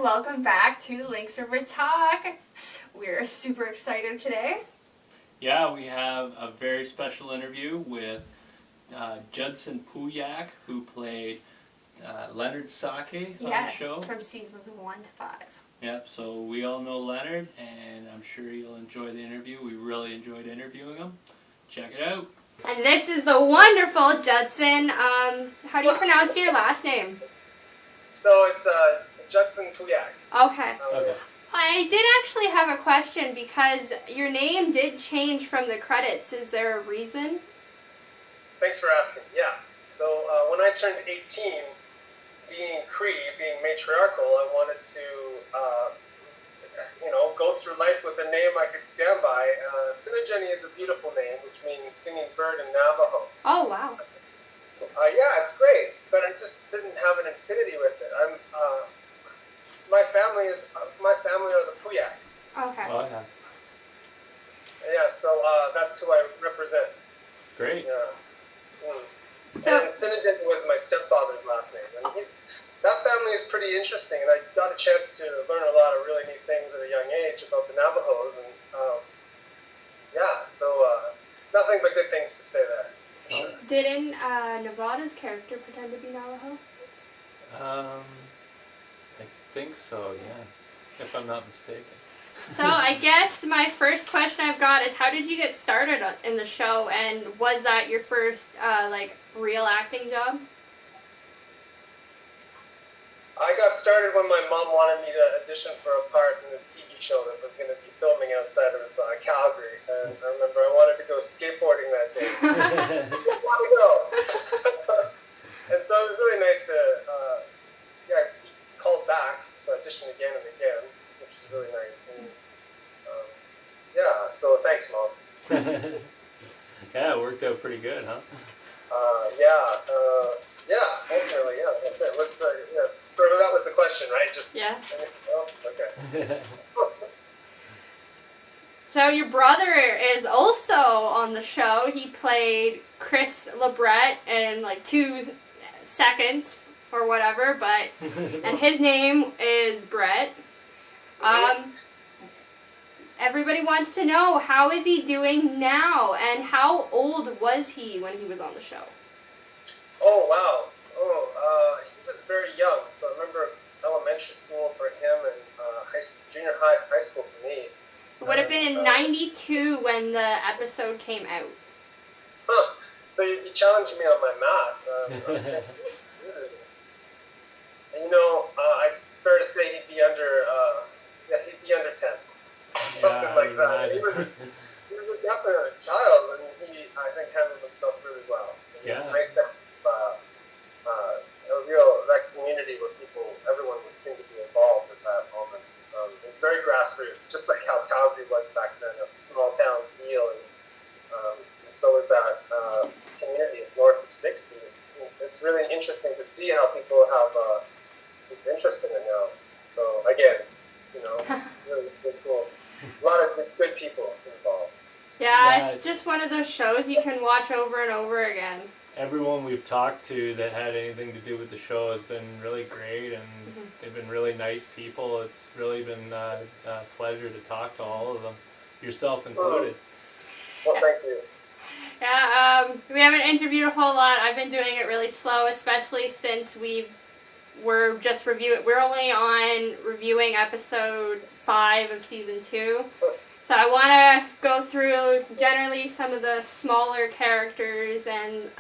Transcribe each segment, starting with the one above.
and welcome back to Lynx River Talk. We're super excited today. Yeah, we have a very special interview with Judson Pooyak, who played Leonard Sahké on the show. Yes, from seasons 1 to 5. Yep, so we all know Leonard, and I'm sure you'll enjoy the interview. We really enjoyed interviewing him. Check it out. And this is the wonderful Judson. How do you pronounce your last name? So it's Judson Pooyak. Okay. Okay. I did actually have a question because your name did change from the credits. Is there a reason? Thanks for asking. Yeah. So when I turned 18, being Cree, being matriarchal, I wanted to, go through life with a name I could stand by. Sinajeni is a beautiful name, which means singing bird in Navajo. Oh, wow. Yeah, it's great, but I just didn't have an affinity with it. My family are the Pooyaks. Okay. Oh, yeah. Yeah, so that's who I represent. Great. Yeah. So, And Sinajeni was my stepfather's last name. And that family is pretty interesting, and I got a chance to learn a lot of really neat things at a young age about the Navajos, and nothing but good things to say there. Sure. didn't Nevada's character pretend to be Navajo? I think so, yeah. If I'm not mistaken. So I guess my first question I've got is, how did you get started in the show, and was that your first real acting job? I got started when my mom wanted me to audition for a part in this TV show that was going to be filming outside of Calgary, and I remember I wanted to go skateboarding that day. I just want to go. And so it was really nice to be called back to audition again and again, which is really nice. And so thanks, Mom. Yeah, it worked out pretty good, huh? Ultimately, yeah, that's it. Sort of that was the question, right? Yeah. Oh, okay. So your brother is also on the show. He played Chris LeBret in 2 seconds or whatever, and his name is Brett. Everybody wants to know, how is he doing now, and how old was he when he was on the show? Oh, wow. He was very young. So I remember elementary school for him and junior high school for me. It would have been in 92 when the episode came out. Huh. So you challenged me on my math. And I fair to say he'd be under 10. Something like that. He was definitely a child, and he, I think, handled himself really well. Yeah. Nice to have that community where everyone would seem to be involved at that moment. It's very grassroots, just like how Calgary was back then, a small town feel, and so is that community north of 60. It's really interesting to see how people have this interest in it now. So again, really cool. A lot of good people involved. Yeah, it's just one of those shows you can watch over and over again. Everyone we've talked to that had anything to do with the show has been really great, and they've been really nice people. It's really been a pleasure to talk to all of them, yourself included. Well, thank you. Yeah, we haven't interviewed a whole lot. I've been doing it really slow, especially since we're only on reviewing episode 5 of season 2. So I want to go through generally some of the smaller characters and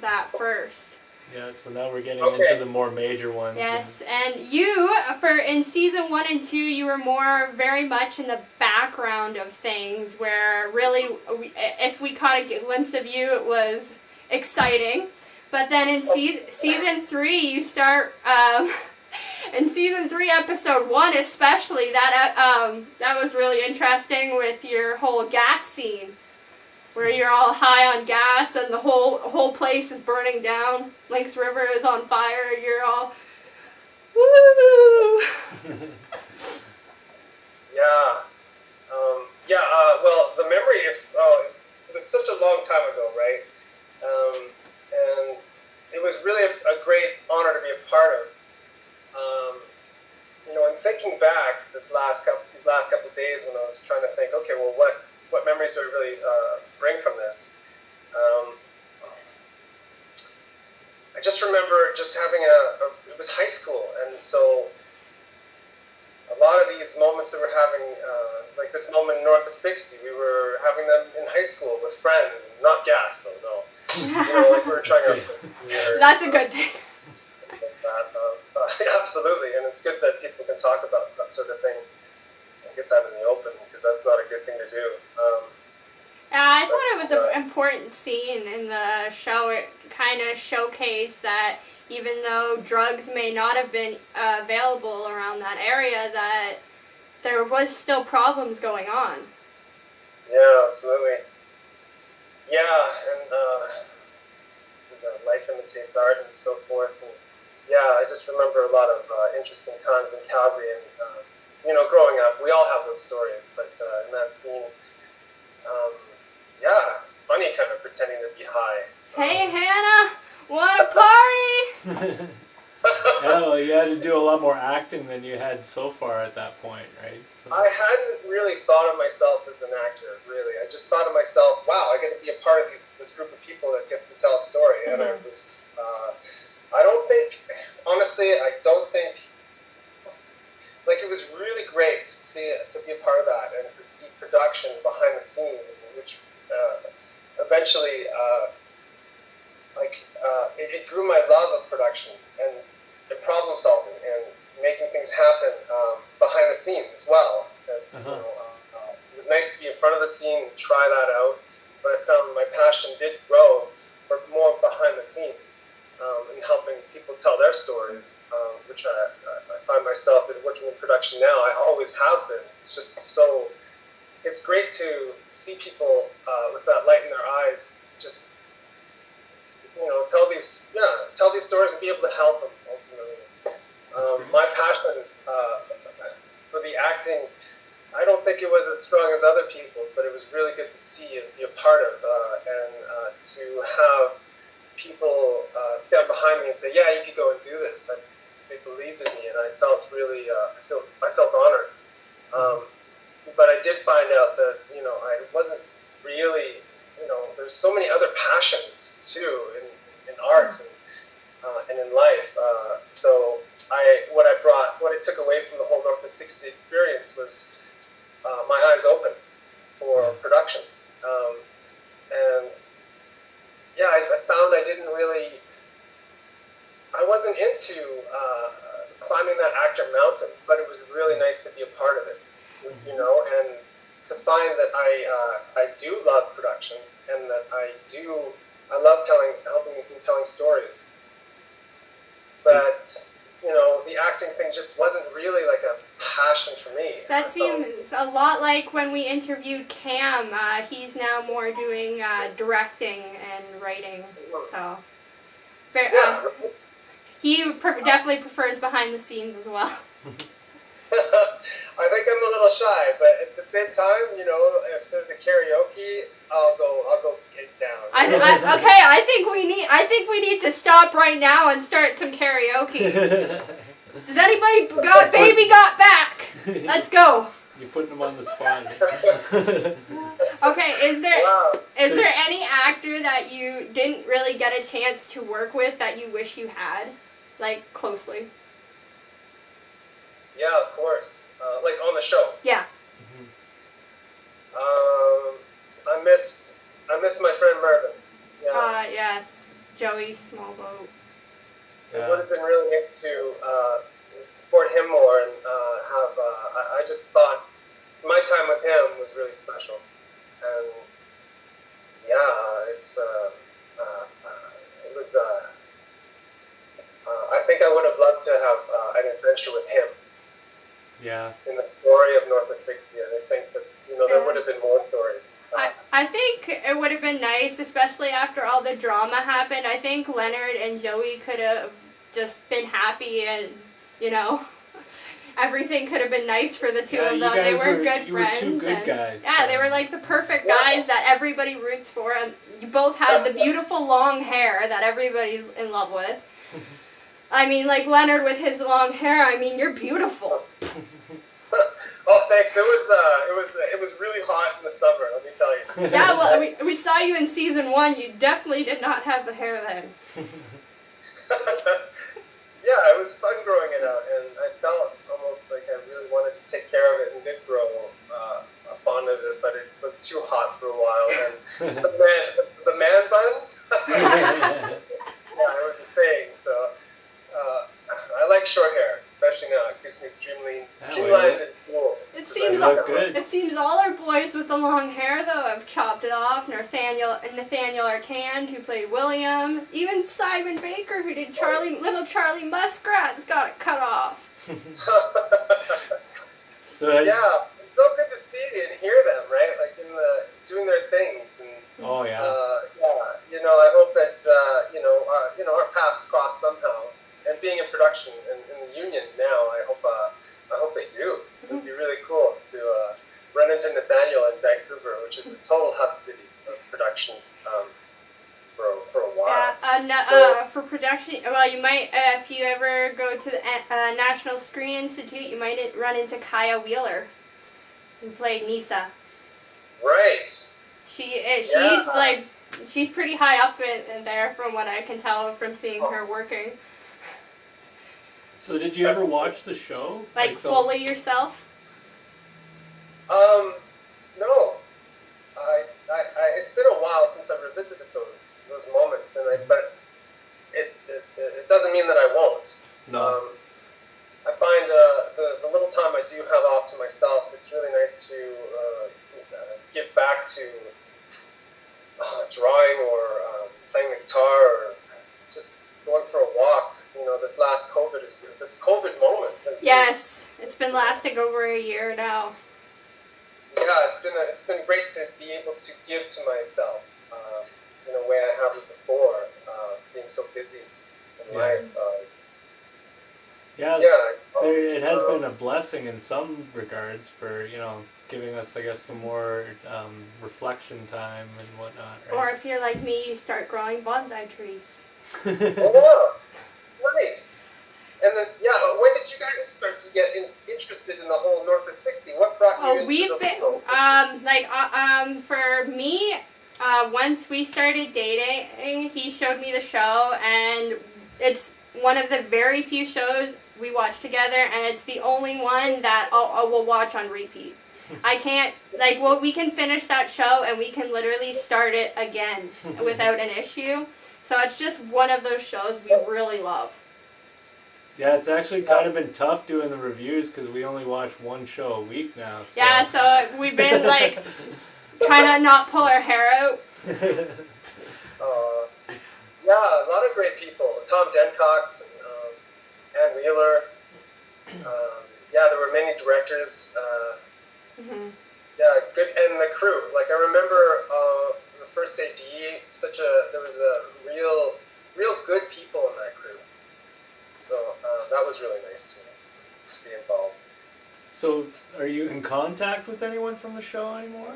that first. Yeah, so now we're getting into the more major ones. Yes, and you, in season 1 and 2, you were very much in the background of things, where really, if we caught a glimpse of you, it was exciting. But then in season 3, you start... in season 3, episode 1 especially, that was really interesting with your whole gas scene, where you're all high on gas and the whole place is burning down. Lynx River is on fire. You're all woo. Well, the memory it was such a long time ago, right? And it was really a great honor to be a part of. And thinking back these last couple days when I was trying to think, okay, well, what memories do I really bring from this? I just remember just having it was high school, and so a lot of these moments that we're having, like this moment north of 60, we were having them in high school with friends, not gas though, no. Like we were trying to. That's a good thing. Absolutely, and it's good that people can talk about that sort of thing and get that in the open, because that's not a good thing to do. I thought it was an important scene in the show. It kind of showcased that even though drugs may not have been available around that area, that there was still problems going on. Yeah, absolutely. Yeah, and life imitates art and so forth. And yeah, I just remember a lot of interesting times in Calgary, and growing up, we all have those stories. But in that scene, yeah, it's funny kind of pretending to be high. Hey, Hannah, want a party? Yeah, you had to do a lot more acting than you had so far at that point, right? So. I hadn't really thought of myself as an actor, really. I just thought of myself, wow, I get to be a part of this group of people that gets to tell a story. And I was, like, it was really great to be a part of that, and to see production behind the scenes, which eventually, it grew my love of production and problem solving and making things happen behind the scenes as well. It was nice to be in front of the scene and try that out, but I found my passion did grow for more behind the scenes and helping people tell their stories, which I find myself in working in production now. I always have been. It's just it's great to see people with that light in their eyes, just tell these stories and be able to help them ultimately. My passion for the acting, I don't think it was as strong as other people's, but it was really good to see and be a part of, and to have people stand behind me and say, yeah, you could go and do this. They believed in me, and I felt really, I felt honored. But I did find out that, I wasn't really, there's so many other passions too in art and in life. So what I took away from the whole North of 60 experience was my eyes open for production. And yeah, I found I wasn't into climbing that actor mountain, but it was really nice to be a part of it, and to find that I do love production, and that I love helping people telling stories. But, the acting thing just wasn't really like a passion for me. That seems a lot like when we interviewed Cam. He's now more doing directing and writing, so he definitely prefers behind the scenes as well. I think I'm a little shy, but at the same time, if there's a karaoke, I'll go get down. I think we need to stop right now and start some karaoke. Does anybody got Baby Got Back? Let's go. You're putting them on the spot. Okay, is there any actor that you didn't really get a chance to work with that you wish you had, like, closely? Yeah, of course. Like on the show. Yeah. I miss my friend Mervyn. Yeah. Yes, Joey Smallboat. It would have been really nice to support him more and have. I just thought my time with him was really special, and yeah, it was. I think I would have loved to have an adventure with him. Yeah. In the story of North of 60, and I think that there would have been more stories. I think it would have been nice, especially after all the drama happened. I think Leonard and Joey could have just been happy, and everything could have been nice for the two of them. They were good friends. You were two good guys. Yeah, they were like the perfect guys that everybody roots for, and you both had the beautiful long hair that everybody's in love with. I mean, like Leonard with his long hair, you're beautiful. Oh, thanks. It was really hot in the summer. Let me tell you. Yeah, well, we saw you in season 1. You definitely did not have the hair then. Yeah, it was fun growing it out, and I felt almost like I really wanted to take care of it, and did grow fond of it, but it was too hot for a while. And the man bun, yeah, it was a thing. So I like short hair, especially now. It keeps me streamlined and cool. It seems good. It seems all our boys with the long hair though have chopped it off. Nathaniel Arcand, who played William, even Simon Baker, who did little Charlie Muskrat's got it cut off. So Yeah, it's so good to see and hear them, right? Like doing their things. And, oh yeah. yeah. I hope that our paths cross somehow. And being in production in the union now, I hope they do. It would be really cool to run into Nathaniel in Vancouver, which is a total hub city of production for a while. Yeah, for production, well, you might, if you ever go to the National Screen Institute, you might run into Kaya Wheeler, who played Nisa. Right. She's pretty high up in there from what I can tell from seeing her working. So did you ever watch the show? Like fully yourself? No. It's been a while since I've revisited those moments, but it doesn't mean that I won't. No. I find the little time I do have off to myself, it's really nice to give back to drawing or playing the guitar or just going for a walk. This COVID moment has Yes, it's been lasting over a year now. Yeah, it's been great to be able to give to myself in a way I haven't before, being so busy in life. It has been a blessing in some regards for giving us, I guess, some more reflection time and whatnot. Right? Or if you're like me, you start growing bonsai trees. Oh, right. And then, when did you guys start to get interested in the whole North of 60? What brought you into we've been, for me, once we started dating, he showed me the show, and it's one of the very few shows we watch together, and it's the only one that I will watch on repeat. I can't, we can finish that show, and we can literally start it again without an issue. So it's just one of those shows we really love. Yeah, it's actually kind of been tough doing the reviews because we only watch one show a week now. So. Yeah, so we've been trying to not pull our hair out. A lot of great people. Tom Dencox and Ann Wheeler. There were many directors. Yeah, good, and the crew. Like I remember the first AD. There was a real good people in that crew. So that was really nice to be involved. So, are you in contact with anyone from the show anymore?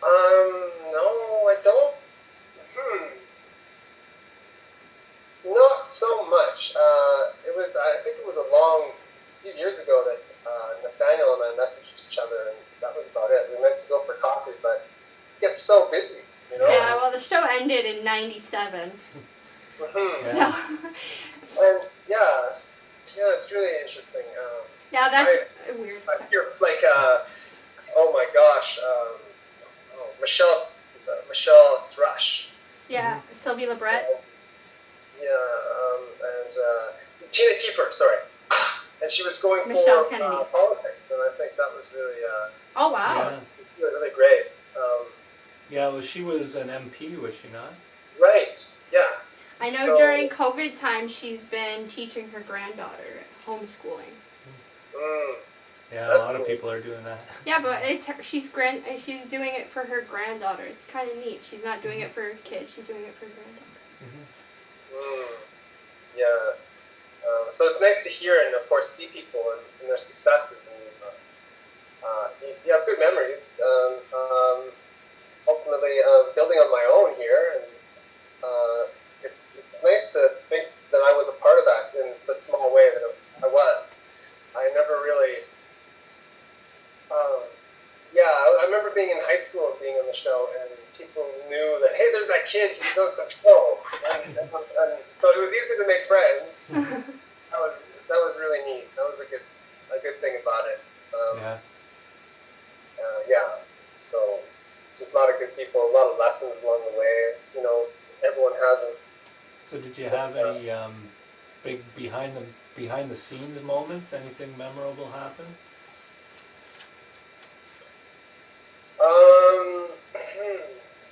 No, I don't. Not so much. I think it was a few years ago that Nathaniel and I messaged each other, and that was about it. We meant to go for coffee, but it gets so busy, Yeah, well, the show ended in '97. Yeah. So. And it's really interesting. That's weird. I hear oh my gosh, Michelle Thrush. Yeah, Sylvie Lebret. And Tina Keeper, sorry. And she was going Michelle for Kennedy. politics, and I think that was really, oh wow. really great. Well, she was an MP, was she not? Right. Yeah. I know during COVID time she's been teaching her granddaughter homeschooling. Yeah, a lot of people are doing that. Yeah, but she's doing it for her granddaughter. It's kind of neat. She's not doing it for her kid. She's doing it for her granddaughter. Yeah. So it's nice to hear and of course see people and their successes. And you have good memories. Ultimately, building on my own here, and it's nice to think that I was a part of that in the small way that I was. I never really being in high school and being on the show, and people knew that, hey, there's that kid who does the show, and so it was easy to make friends. That was really neat. That was a good thing about it. So just a lot of good people, a lot of lessons along the way. You know, everyone has them. So did you have any big behind the scenes moments? Anything memorable happen?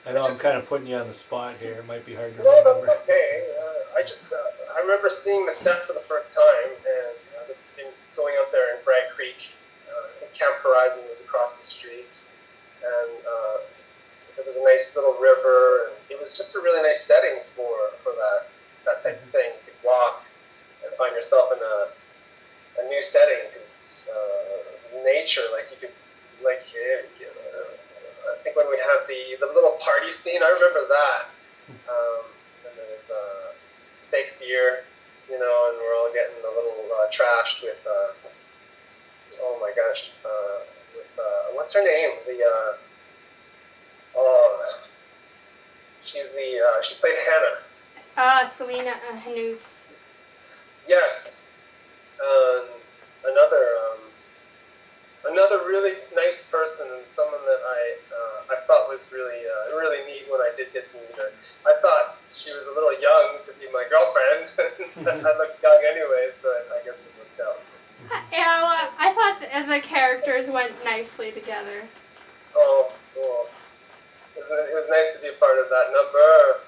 I know I'm kind of putting you on the spot here. It might be hard to remember. That's okay. I remember seeing the set for the first time, and going out there in Bragg Creek. Camp Horizon was across the street, and there was a nice little river, and it was just a really nice setting for that type of thing. You could walk and find yourself in a new setting. It's nature, I think when we had the little party scene, I remember that. And there's fake beer, and we're all getting a little trashed with, oh my gosh, with, what's her name? She played Hannah. Selena Hanous. Yes. Another really nice person, and someone that I thought was really neat when I did get to meet her. I thought she was a little young to be my girlfriend. I looked young anyway, so I guess it worked out. Yeah, well, I thought the characters went nicely together. Oh, cool. It was nice to be a part of that number.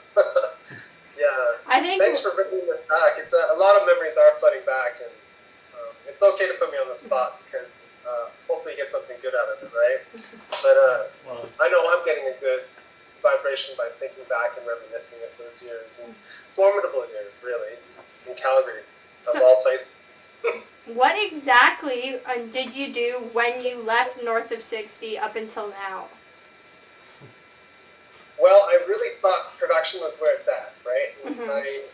Yeah. I think. Thanks for bringing this back. It's a lot of memories are flooding back, and it's okay to put me on the spot because hopefully you get something good out of it, right? But I know I'm getting a good vibration by thinking back and reminiscing of those years, and formidable years, really, in Calgary, of all places. What exactly did you do when you left north of 60 up until now? Well, I really thought production was where it's at, right? Mm-hmm.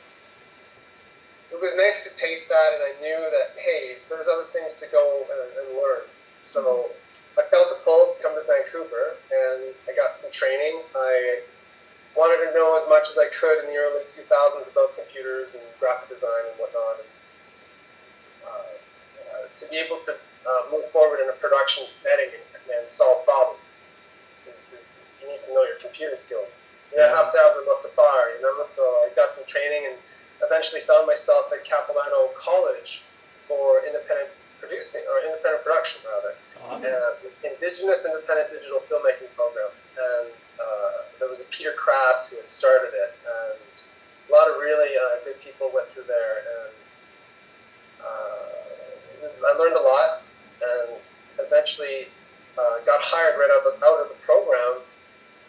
It was nice to taste that, and I knew that, hey, there's other things to go and learn. So I felt the pull to come to Vancouver, and I got some training. I wanted to know as much as I could in the early 2000s about computers and graphic design and whatnot. And, to be able to move forward in a production setting and solve problems, you need to know your computer skills. You have to have them up to par, So I got some training and eventually found myself at Capilano College for independent producing, or independent production rather. Awesome. Indigenous independent digital filmmaking program. And there was a Peter Crass who had started it, and a lot of really good people went through there, and I learned a lot, and eventually got hired right out of the program,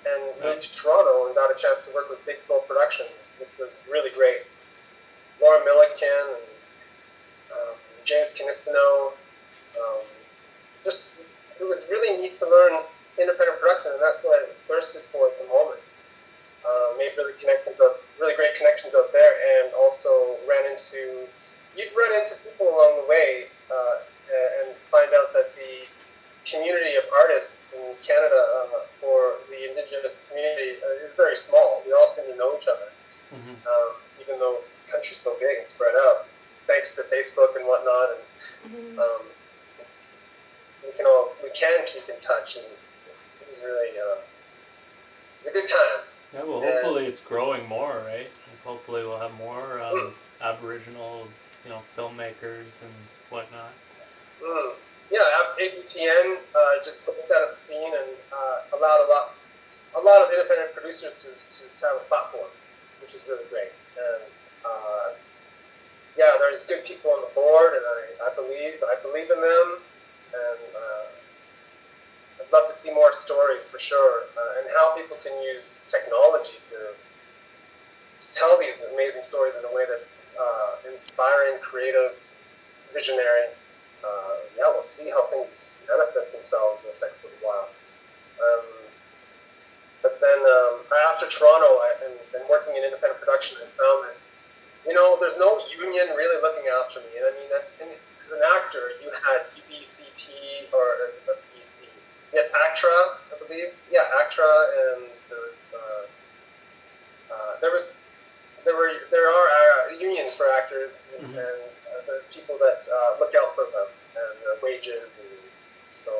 and moved to Toronto and got a chance to work with Big Soul Productions, which was really great. Laura Milliken and James Canistino. It was really neat to learn independent production, and that's what I thirsted for at the moment. Made really great connections out there, and also you'd run into people along the way, and find out that the community of artists in Canada for the Indigenous community is very small. We all seem to know each other, even though the country's so big and spread out, thanks to Facebook and whatnot. And we can keep in touch, and it was really it was a good time. Yeah, well, hopefully it's growing more, right? Hopefully we'll have more Aboriginal, filmmakers and whatnot. Yeah, ABTN just put that at the scene and allowed a lot of independent producers to have a platform, which is really great. And there's good people on the board, and I believe in them, and I'd love to see more stories for sure, and how people can use technology to tell these amazing stories in a way that's inspiring, creative, visionary. We'll see how things manifest themselves in the next little while. But then after Toronto and working in independent production, I found that, there's no union really looking after me. And I mean, as an actor, you had UBCP, or that's BC. You had ACTRA, I believe, people that look out for them and their wages, and so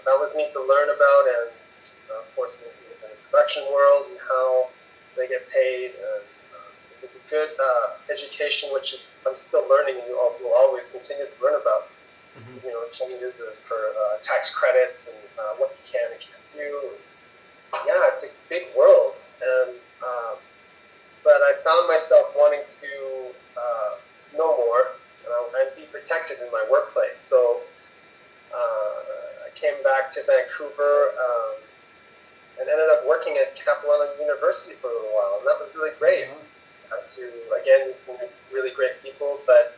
that was neat to learn about, and of course in the production world and how they get paid. And it was a good education, which I'm still learning, and will always continue to learn about. You know, changes as per tax credits and what you can and can't do. Yeah, it's a big world, and but I found myself wanting to know more and be protected in my workplace. So I came back to Vancouver and ended up working at Capilano University for a little while, and that was really great. To again meet some really great people, but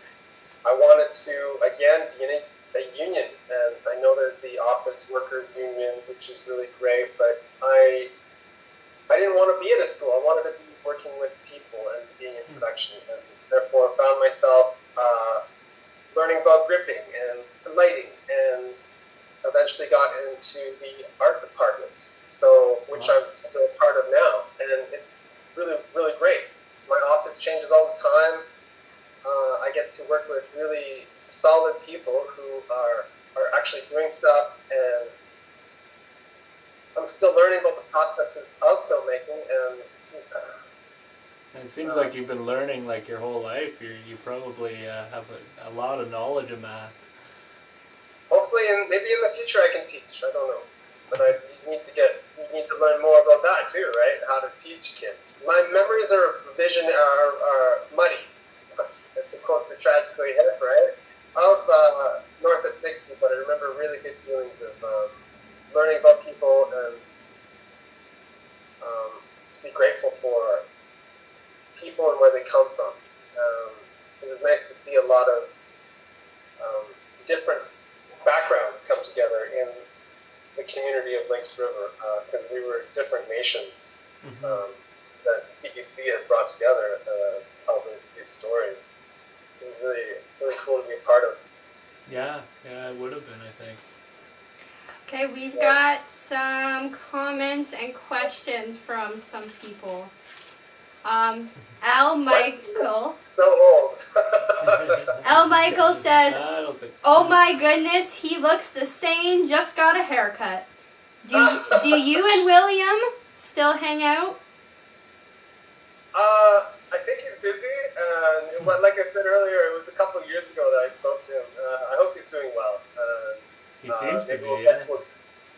I wanted to again be in a union, and I know there's the office workers union, which is really great, but I didn't want to be at a school. I wanted to be working with people and being in production, and therefore found myself learning about gripping and lighting, and eventually got into the art department, so which I'm still part of now, and it's really, really great. My office changes all the time. I get to work with really solid people who are actually doing stuff, and I'm still learning about the processes of filmmaking, and it seems like you've been learning like your whole life. You probably have a lot of knowledge amassed. hopefully, maybe in the future I can teach. I don't know, but you need to learn more about that too, right? How to teach kids. My memories are muddy. To quote the Tragically Hip, right? Of north of 60, but I remember really good feelings of learning about people and to be grateful for people and where they come from. It was nice to see a lot of different backgrounds come together in the community of Lynx River, because we were different nations that CBC had brought together to tell these stories. It was really, really cool to be a part of. Yeah, it would have been, I think. Okay, we've got some comments and questions from some people. Al Michael. So old. Al Michael says, I don't think so. "Oh my goodness, he looks the same. Just got a haircut. Do you and William still hang out?" I think he's busy, and like I said earlier, it was a couple of years ago that I spoke to him. I hope he's doing well. He seems to be,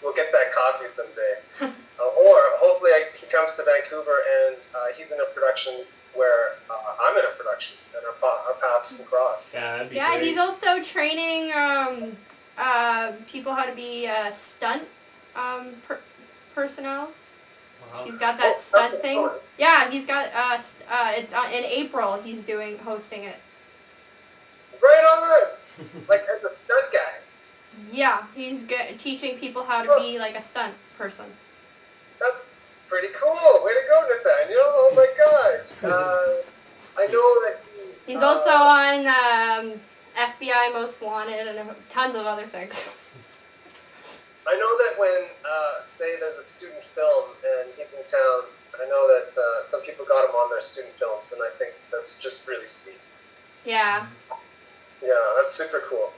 We'll get that coffee someday. Or hopefully he comes to Vancouver and he's in a production where I'm in a production, and our paths can cross. Yeah, that'd be Yeah, great. he's also training people how to be stunt personnels. Wow. He's got that stunt thing. Yeah, he's got it's in April. He's hosting it. Right on! Like as a stunt guy. Yeah, he's teaching people how to be like a stunt person. That's pretty cool. Way to go, Nathaniel. Oh my gosh. I know that He's also on FBI Most Wanted and tons of other things. I know that when, say there's a student film and he's in town, I know that some people got him on their student films, and I think that's just really sweet. Yeah. Yeah, that's super cool.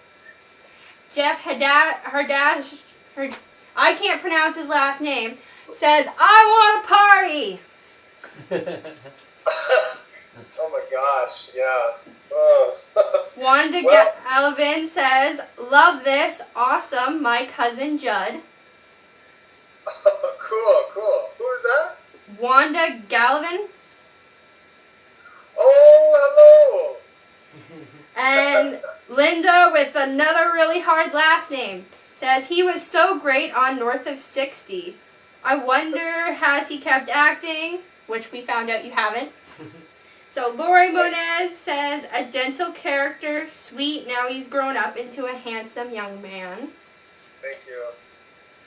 Jeff Hadash, I can't pronounce his last name, says, "I want a party." Oh my gosh, yeah. Oh. Wanda Galvin says, "Love this, awesome, my cousin Judd." Cool. Who is that? Wanda Galvin. Oh, hello. And Linda with another really hard last name says, "He was so great on North of 60. I wonder, has he kept acting?" Which we found out you haven't. So Lori Monez says, "A gentle character, sweet, now he's grown up into a handsome young man." Thank you.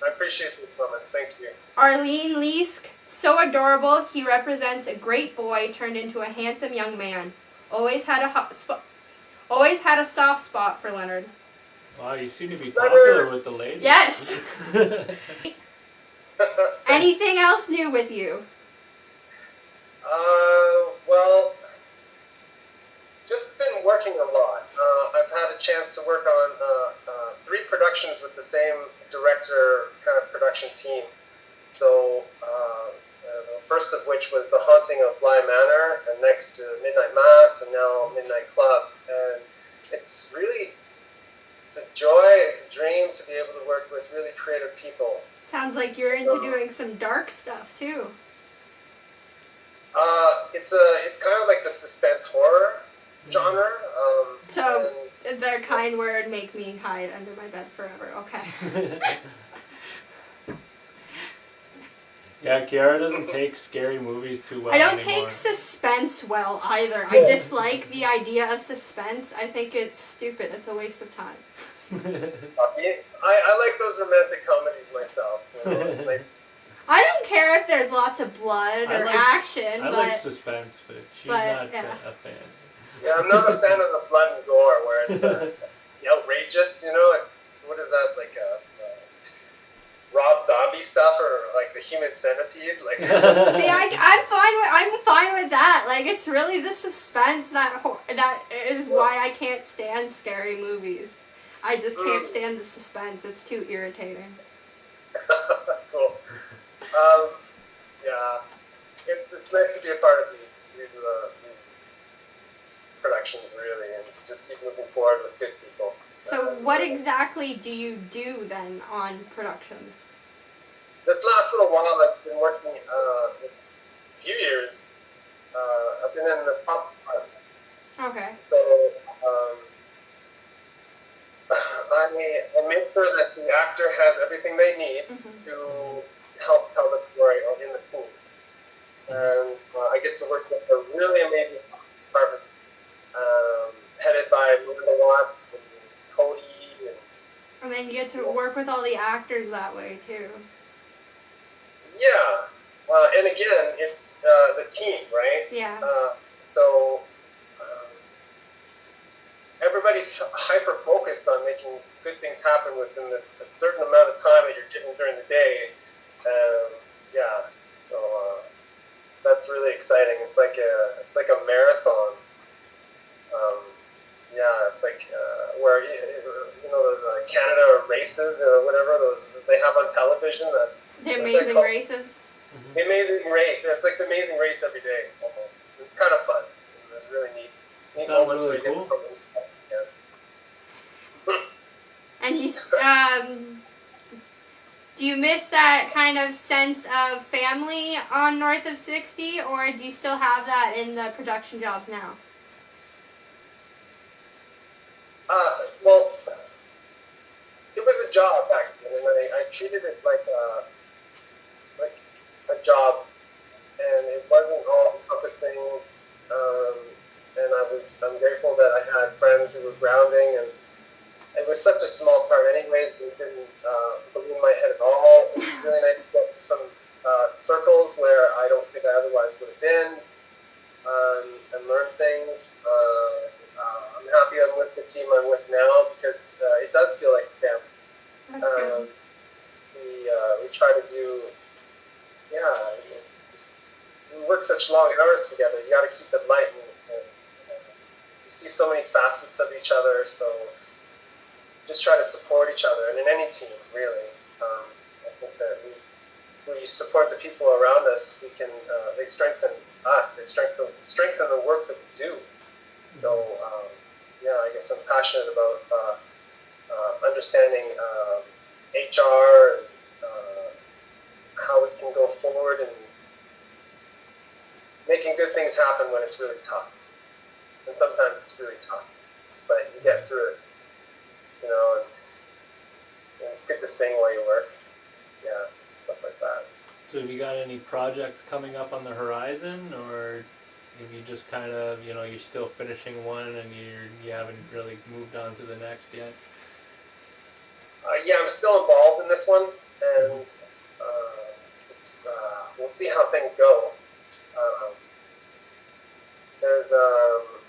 I appreciate this comment. Thank you. Arlene Leask, "So adorable, he represents a great boy turned into a handsome young man. Always had a soft spot for Leonard." Wow, you seem to be popular with the ladies. Yes. Anything else new with you? Well, just been working a lot. I've had a chance to work on 3 productions with the same director kind of production team. So the first of which was The Haunting of Bly Manor, and next to Midnight Mass, and now Midnight Club. And it's a joy, it's a dream to be able to work with really creative people. Sounds like you're into doing some dark stuff too. It's kind of like the suspense horror genre. So the kind where it'd make me hide under my bed forever. Okay. Yeah, Kiara doesn't take scary movies too well I don't anymore. take suspense well either. I dislike the idea of suspense. I think it's stupid. It's a waste of time. I like those romantic comedies myself. You know, like, I don't care if there's lots of blood or action, I but like suspense, but she's not a fan. yeah, I'm not a fan of the blood and gore where it's outrageous, you know? What is that, like Rob Zombie stuff or like the Human Centipede? Like, see, I'm fine with that. Like, it's really the suspense that is why I can't stand scary movies. I just can't stand the suspense. It's too irritating. cool. Yeah, it's nice to be a part of these productions, really, and just keep moving forward with good people. So what exactly do you do then on production? This last little while, I've been working a few years. I've been in the pop department. Okay. So I make sure that the actor has everything they need to help tell the story in the scene. And I get to work with a really amazing department headed by Melinda Watts and Cody. And then you get to work with all the actors that way too. Yeah. And again, it's the team, right? Yeah. So everybody's hyper-focused on making good things happen within a certain amount of time that you're given during the day. Yeah. So that's really exciting. It's like a marathon. Yeah, it's like where you know the Canada races or whatever those they have on television. The Amazing Races. The Amazing Race. It's like the Amazing Race every day almost. It's kind of fun. It's really neat. Sounds really cool. And do you miss that kind of sense of family on North of 60, or do you still have that in the production jobs now? Well, it was a job back then, and I treated it like a job, and it wasn't all encompassing. And I'm grateful that I had friends who were grounding, and it was such a small part anyway. It didn't balloon my head at all. It was really nice to get to some circles where I don't think I otherwise would have been, and learn things. I'm happy I'm with the team I'm with now because it does feel like family. That's good. We try to do, we work such long hours together. You got to keep it light, and you see so many facets of each other. So just try to support each other, and in any team, really. I think that we support the people around us. We can they strengthen us. They strengthen the work that we do. So I guess I'm passionate about understanding HR and how we can go forward and making good things happen when it's really tough. And sometimes it's really tough, but you get through it. You know, and it's good to sing while you work. Yeah, stuff like that. So have you got any projects coming up on the horizon, or have you just kind of, you're still finishing one and you haven't really moved on to the next yet? I'm still involved in this one, and we'll see how things go.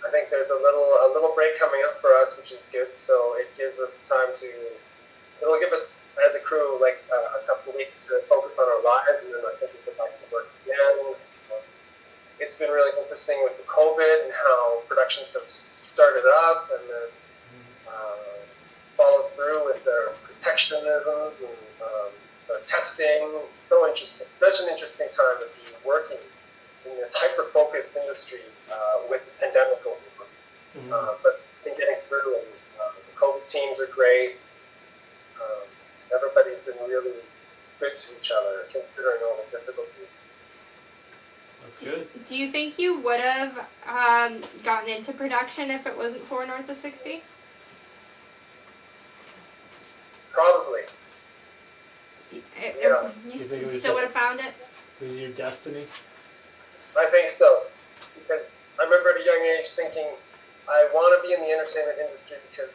I think there's a little break coming up for us, which is good. So it gives us time it'll give us as a crew like a couple of weeks to focus on our lives, and then I think we get back to work again. it's been really interesting with the COVID and how productions have started up and then followed through with their protectionisms and testing. So interesting. Such an interesting time to be working in this hyper-focused industry with the pandemic going on. But been getting through, and the COVID teams are great. Everybody's been really good to each other, considering all the difficulties. That's good. Do you think you would have gotten into production if it wasn't for North of 60? Probably. You think it was still would have found it? Was your destiny? I think so. Because I remember at a young age thinking, I want to be in the entertainment industry because,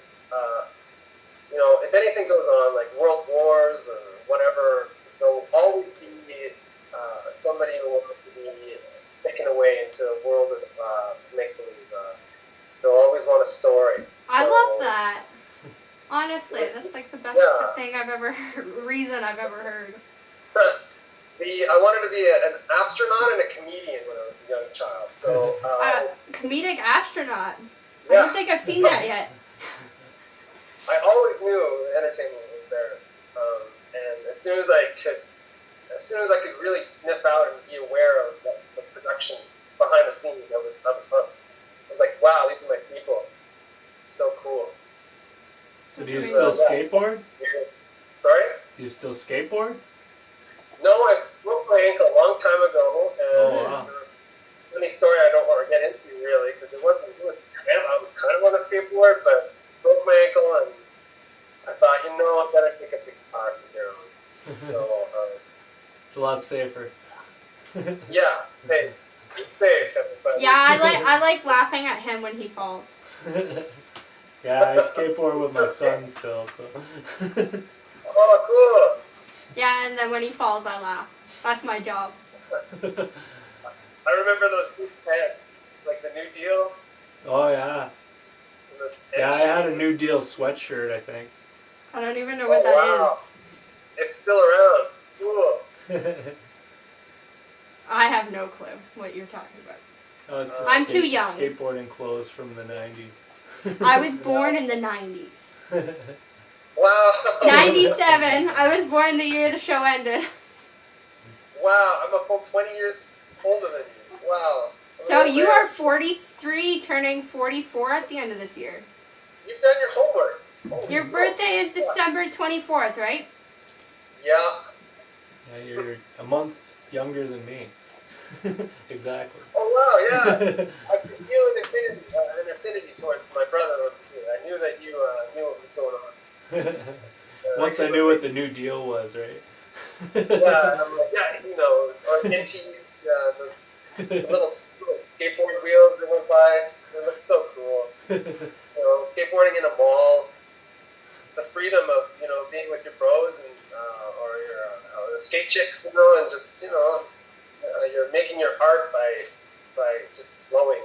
if anything goes on, like world wars or whatever, there'll always be somebody who wants to be taken away into a world of make-believe. They'll always want a story. I love that. Honestly, that's like the best thing reason I've ever heard. I wanted to be an astronaut and a comedian when I was a young child. So comedic astronaut. I Yeah. don't think I've seen that yet. I always knew entertainment was there, and as soon as I could really sniff out and be aware of the production behind the scenes, I was hooked. I was like, wow, these are my people. So cool. So do you still skateboard? Sorry? Do you still skateboard? No, I broke my ankle a long time ago, and wow. Funny story I don't want to get into really, because I was kind of on a skateboard, but broke my ankle, and I thought, I better take a big part from here on. So, It's a lot safer. yeah, hey, keep safe, everybody. Yeah, I like laughing at him when he falls. Yeah, I skateboard with my son still. So. Oh, Yeah, and then when he falls, I laugh. That's my job. cool. I remember those blue pants, like the New Deal. Oh yeah. Yeah, I had a New Deal sweatshirt, I think. I don't even know what wow. is. It's still around. Cool. I have no clue what you're talking about. Just I'm too young. Skateboarding clothes from the 90s. I was born in the 90s. Wow. 97. I was born the year the show ended. Wow, I'm a full 20 years older than you. Wow. So you are 43, turning 44 at the end of this year. You've done your homework. Holy Your smokes. birthday is December 24th, right? Yeah. Yeah, you're a month younger than me. Exactly. Oh wow, yeah. I could feel an affinity towards my brother. I knew that you knew what was going on. Once I knew what the New Deal was, right? Yeah, I'm like, or NT, the little skateboard wheels that went by. They look so cool. Skateboarding in a mall, the freedom of being with your bros and or your skate chicks, and just you're making your art by just flowing.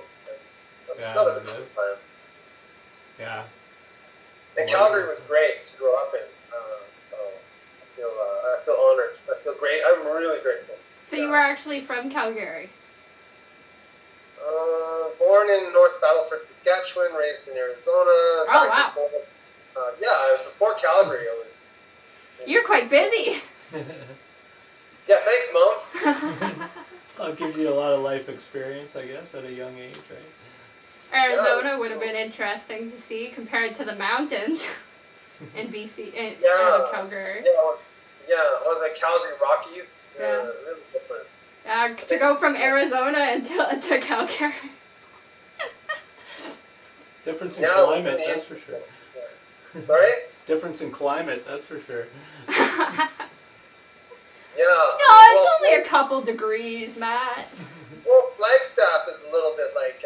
That was a cool time. Yeah. And Calgary was great to grow up in. I feel honored. I feel great. I'm really grateful. So you were actually from Calgary? Born in North Battleford, Saskatchewan, raised in Arizona. Oh, wow. Before Calgary, I was... You're quite busy. Yeah, thanks, Mom. Well, it gives you a lot of life experience, I guess, at a young age, right? Arizona would have been interesting to see compared to the mountains in BC, in Calgary. Or the Calgary Rockies. Yeah. Really different. To go from Arizona to Calgary. Difference in climate, that's for sure. Sorry? Difference in climate, that's for sure. Yeah. No, it's only a couple degrees, Matt. Well, Flagstaff is a little bit like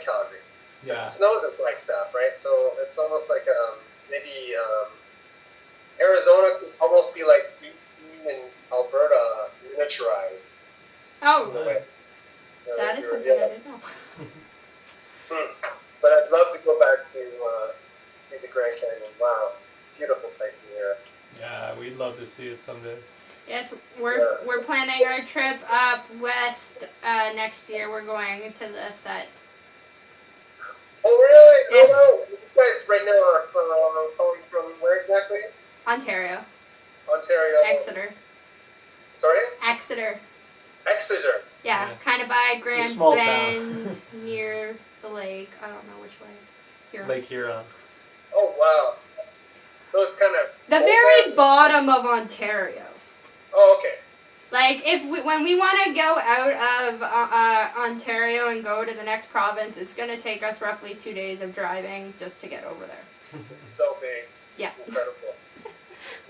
Calgary. Yeah. It snows in Flagstaff, right? So it's almost like maybe Arizona could almost be like BC and Alberta miniaturized. Oh, Right. that is something I didn't know. But I'd love to go back to see the Grand Canyon. Wow, beautiful place in here. Yeah, we'd love to see it someday. Yes, we're planning our trip up west next year. We're going to the set. Oh, really? Yeah. Oh, no. You guys right now are calling from where exactly? Ontario. Ontario. Exeter. Sorry? Exeter. Exeter. Yeah, Yeah. kind of by It's a Grand small Bend, near the lake. I don't know which way. Here. Lake Huron. Oh, wow. So it's kind of... The very bottom of Ontario. Oh, okay. Like when we want to go out of Ontario and go to the next province, it's gonna take us roughly 2 days of driving just to get over there. It's so big. Yeah. Incredible.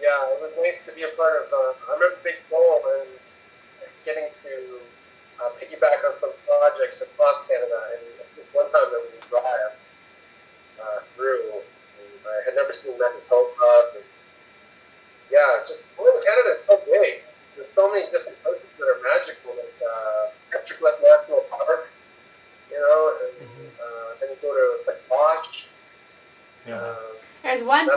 Yeah, it was nice to be a part of... I remember Big Soul and getting to piggyback on some projects across Canada. And one time there was a drive through. And I had never seen Manitoba. And yeah, just Canada is so big. There's so many different places that are magical, like Petroglyph National Park, you know, and then you go to Latoche. Yeah. There's one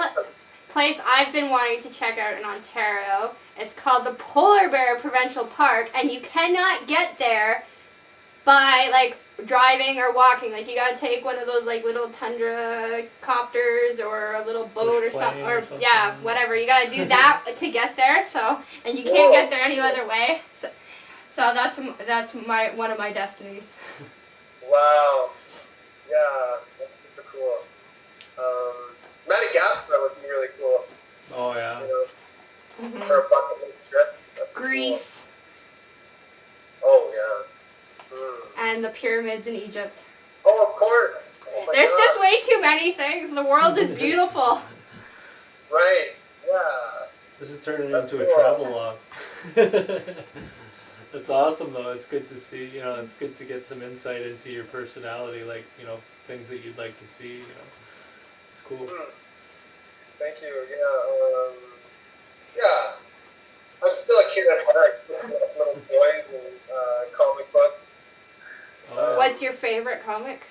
place I've been wanting to check out in Ontario. It's called the Polar Bear Provincial Park, and you cannot get there by like driving or walking. Like you gotta take one of those like little tundra copters or a little boat or something, yeah, whatever. You gotta do that to get there. So, and you can't get there any other way. So that's my one of my destinies. Wow. Yeah, that's super cool. Madagascar would be really cool. Oh yeah. You know, for a bucket list trip. That's Greece cool. Oh yeah. and the pyramids in Egypt. Oh, of course. Oh, my There's God. just way too many things. The world is beautiful. Right. Yeah. This is turning That's into cool. a travel log. That's awesome though. It's good to see, it's good to get some insight into your personality, like, things that you'd like to see, It's cool. Thank you. Yeah. I'm still a kid at heart. Little toys and comic books. Oh, yeah. What's your favorite comic?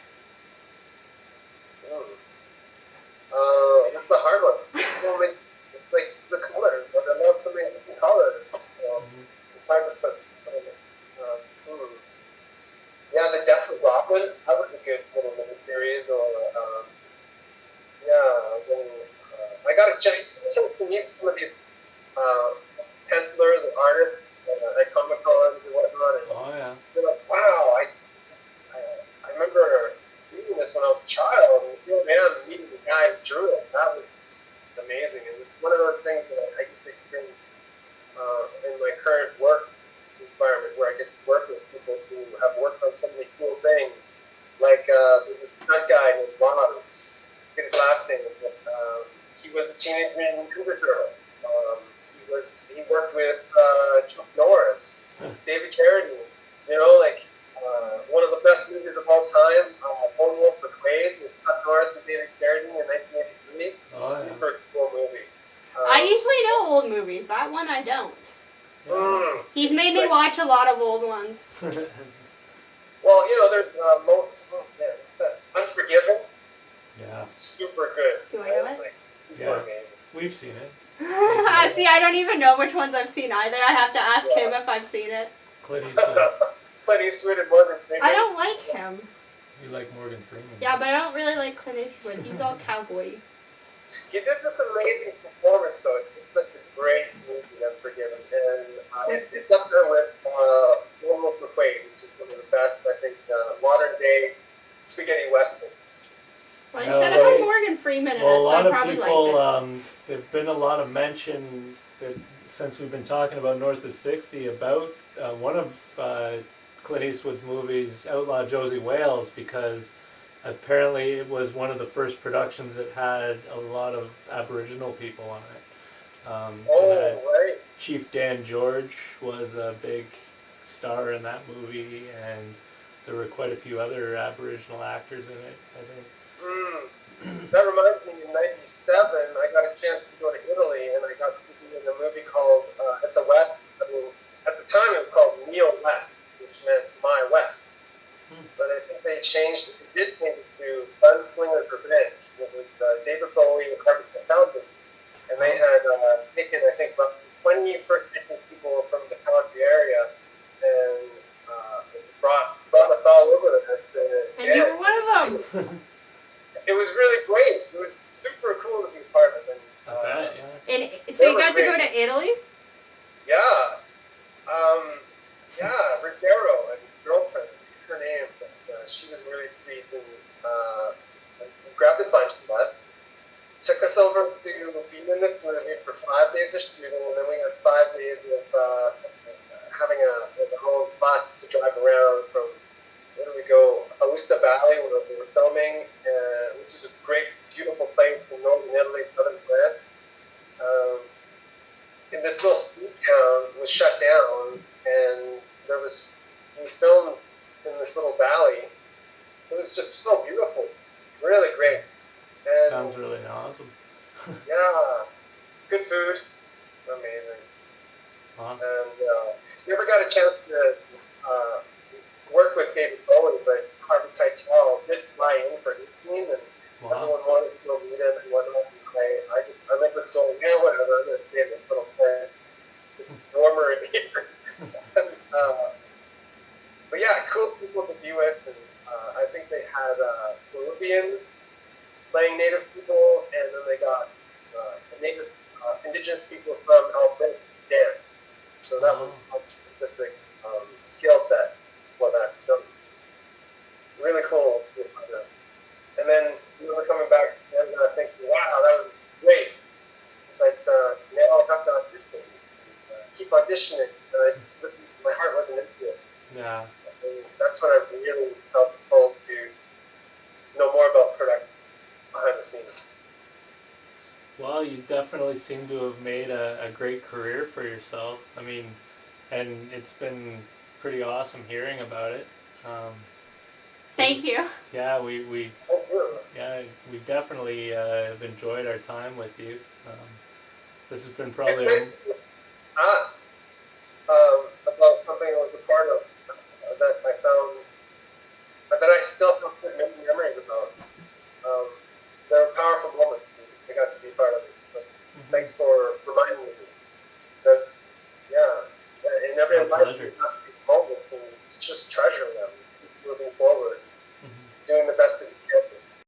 That's the hard one. It's like the colors. But I love so many different colors. It's hard to put. Yeah, the Death of Robin. That was a good little mini series. Or I got a chance to meet some of these pencilers and artists at Comic Cons and whatnot. And Oh yeah. they're like, wow, I remember reading this when I was a child, and here I am meeting the guy who drew it. That was amazing. And it's one of those things that I get to experience in my current work environment, where I get to work with people who have worked on so many cool things. Like there's this stunt guy named Lars. His last name. He was a Teenage Mutant Ninja Turtle. He worked with Chuck Norris, David Carradine. One of the best movies of all time, Lone Wolf McQuade, with Chuck Norris and David Carradine in 1983. Oh, yeah. Super cool movie. I usually know old movies. That one I don't. Yeah. He's made me watch a lot of old ones. Well, there's Unforgiven. Yeah. Super good. Do I know it? Like, super Yeah. amazing. We've seen it. See, I don't even know which ones I've seen either. I have to ask him if I've seen it. Clint Eastwood. Clint Eastwood and Morgan Freeman. I don't like him. You like Morgan Freeman. Yeah, but I don't really like Clint Eastwood. He's all cowboy. He did this amazing performance, though. It's such a great movie, Unforgiven. And it's up there with Lone Wolf McQuade, which is one of the best, I think, modern-day spaghetti westerns. Well, you said it had Morgan Freeman in it, Well, a so lot I of probably people, liked it. there've been a lot of mention that since we've been talking about North of 60 about one of Clint Eastwood's movies, Outlaw Josie Wales, because apparently it was one of the first productions that had a lot of Aboriginal people on it. Right. Chief Dan George was a big star in that movie, and there were quite a few other Aboriginal actors in it, I think. That reminds me, in '97, I got a chance to go to Italy, and I got to be in a movie called At the West. At the time, it was called Neo West, which meant My West. But I think they changed it. It did change it to Gunslinger's Revenge. It was David Bowie and Harvey Townsend. And they had taken, I think, roughly 20 First Nations people got to go to Italy? Yeah. Ruggiero, and girlfriend, her name, she was really sweet and grabbed a bunch of us. Took us over to be in this movie for 5 days of shooting, and then we had 5 days of having a whole bus to drive around from, where do we go? Aosta Valley, where we were filming, which is a great, beautiful place in northern Italy, southern France. And this little ski town was shut down, and we filmed in this little valley. It was just so beautiful, really great. And Sounds really awesome. yeah, good food, amazing. Wow. And never got a chance to work with David Bowie, but Harvey Keitel did fly in for his scene, and everyone wanted to go meet him and whatnot. I remember going, yeah, whatever, I'm going to stay in this little place. It's warmer in here. But yeah, cool people to be with, and I think they had Peruvians playing native people, and then they got native indigenous people from Alberta dance. So that was a specific skill set for that. So really cool. And then we were coming back and thinking, wow, that was great. But now I'll have to audition. Keep auditioning. My heart wasn't into it. Yeah. And that's when I really felt pulled to know more about production behind the scenes. Well, you definitely seem to have made a great career for yourself. I mean, and it's been pretty awesome hearing about it. Thank you. Yeah, we definitely have enjoyed our time with you. This has been probably Asked about something I was a part of that I found that I still have good memories about. They're powerful moments. I got to be part of it. So thanks for reminding me. That in every life you have these moments and just treasure them, keep moving forward, doing the best that